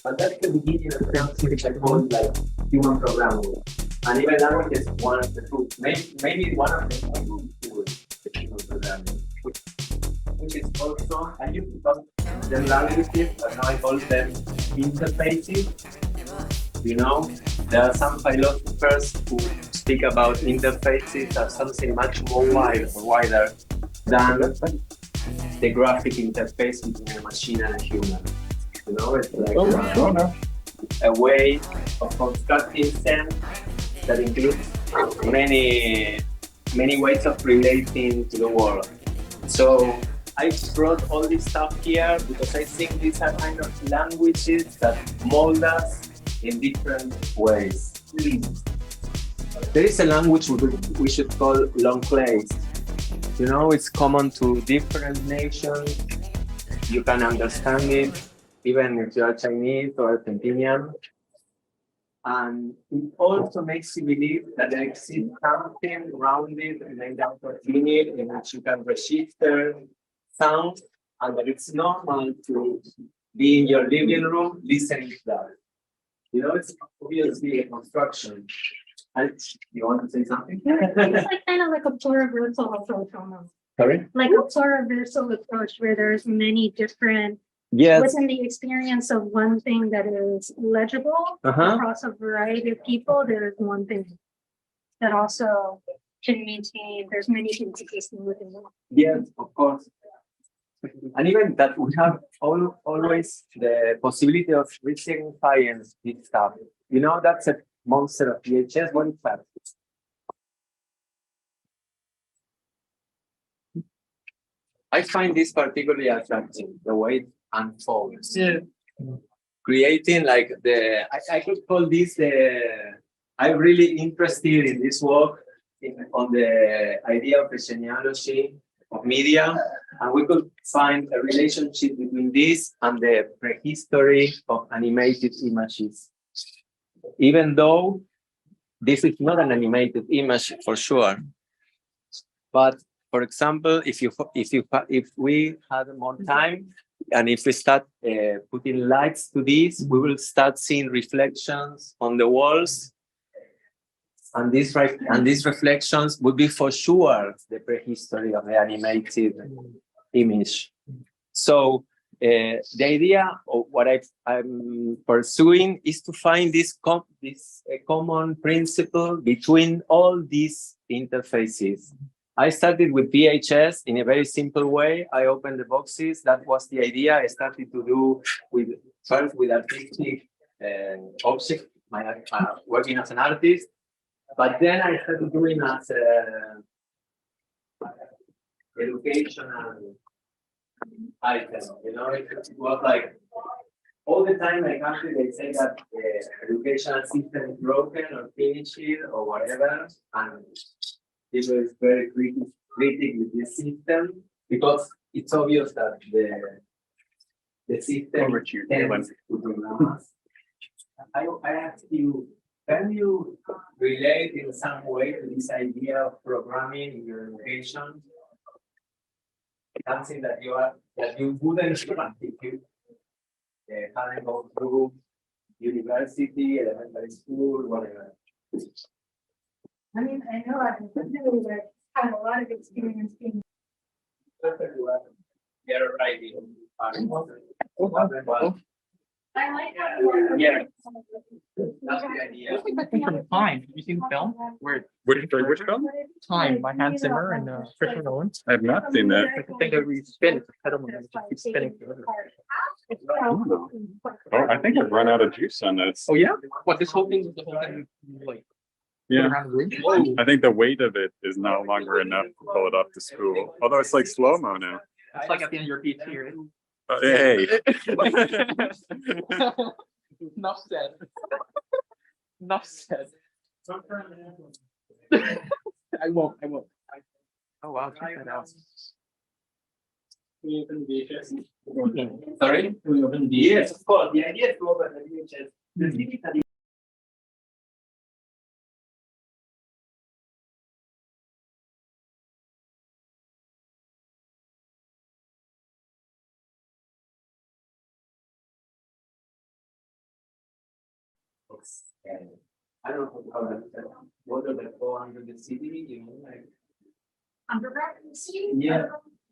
But that's the beginning of something which I call like human programming. And even language is one of the tools. Maybe one of the tools, the human programming. Which is also, I used to call them languages, but now I call them interfaces. You know, there are some philosophers who speak about interfaces as something much more wider than the graphic interface between a machine and a human. You know, it's like a way of constructing sense that includes many ways of relating to the world. So I brought all this stuff here because I think these are kind of languages that mold us in different ways. There is a language we should call long-placed. You know, it's common to different nations. You can understand it even if you are Chinese or Argentinian. And it also makes you believe that there exists something rounded and made out of unit in which you can register sound, and that it's normal to be in your living room listening to that. You know, it's obviously a construction. And you want to say something? It's like kind of like a pluriversal approach almost. Sorry? Like a pluriversal approach where there's many different, within the experience of one thing that is legible across a variety of people, there's one thing that also can maintain, there's many things existing within it. Yes, of course. And even that we have always the possibility of re-signifying this stuff. You know, that's a monster of VHS. What is that? I find this particularly attractive, the way it unfolds. Yeah. Creating like I could call this I'm really interested in this work on the idea of the genealogy of media, and we could find a relationship between this and the prehistory of animated images. Even though this is not an animated image for sure, but for example, if we had more time, and if we start putting lights to this, we will start seeing reflections on the walls. And these reflections would be for sure the prehistory of the animated image. So the idea of what I'm pursuing is to find this common principle between all these interfaces. I started with VHS in a very simple way. I opened the boxes. That was the idea. I started to do first with artistic objects, working as an artist. But then I started doing as educational item. You know, it was like all the time I come to they say that the educational system is broken or finished or whatever, and people is very critical with this system because it's obvious that the system tends to program us. I ask you, can you relate in some way to this idea of programming in your education? Something that you wouldn't if you hadn't gone through university, elementary school, whatever. I mean, I know I'm really like had a lot of experience in. You're right. I like Yeah. That's the idea. I think that came from Time. Have you seen the film? Where Which film? Time by Hans Zimmer and Christopher Nolan. I have not seen that. Like the thing that we spin, it's a pedal and it just keeps spinning forever. Oh, I think I've run out of juice on this. Oh yeah? What, this whole thing, like Yeah, around the room? I think the weight of it is no longer enough to pull it off the spool. Although it's like slow-mo now. It's like at the end of your PhD, right? Hey. Enough said. Enough said. I won't. Oh wow, check that out. Sorry? Yes, of course. The idea is to open the VHS. I don't know how to water that go under the city, you know, like. Underground in the city? Yeah.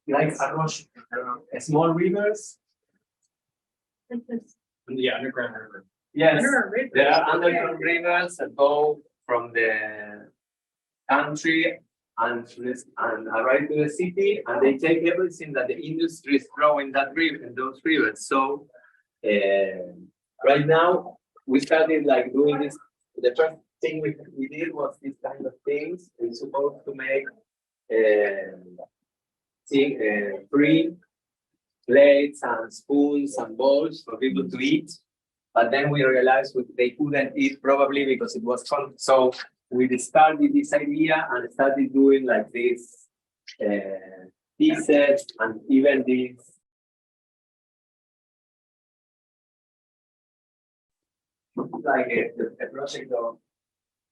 Like across, I don't know, small rivers. The underground river. Yes, Underground rivers. there are underground rivers that go from the country and arrive to the city, and they take everything that the industry is growing that river in those rivers. So right now we started like doing this. The first thing we did was this kind of things. We're supposed to make free plates and spoons and bowls for people to eat. But then we realized they couldn't eat probably because it was cold. So we started this idea and started doing like this pieces and even this. Like a project of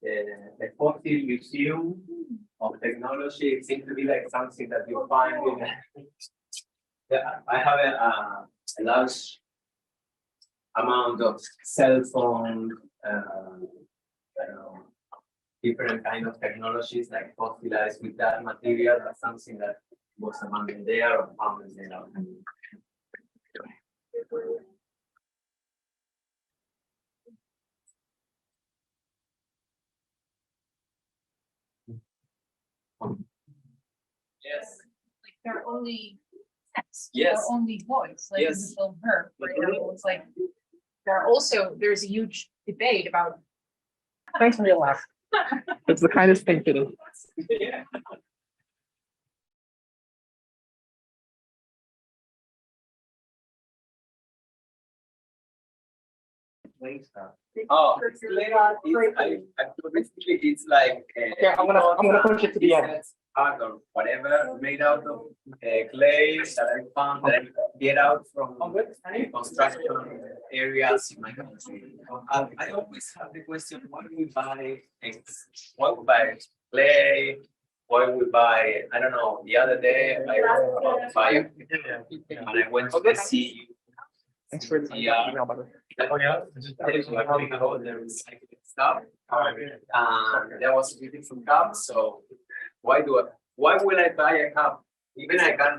a fossil museum of technology. It seems to be like something that you find in. I have a large amount of cell phone, I don't know, different kind of technologies like fossilized with that material. That's something that was among there or found in there. Yes. Like they're only text, Yes. they're only voice, like Yes. in the film Her, for Mhm. example, it's like there's a huge debate about Thanks for your laugh. It's the kindest thing to do. Yeah. Oh, it's basically it's like Yeah, I'm gonna push it to the end. art or whatever made out of clay that I found that I get out from construction areas in my country. I always have the question: why we buy clay? Why we buy? I don't know. The other day I was about to buy and I went to the sea. Thanks for the Yeah. email, by the way. Oh yeah, about the recycling stuff. And there was a beautiful cup. So why will I buy a cup? Even I can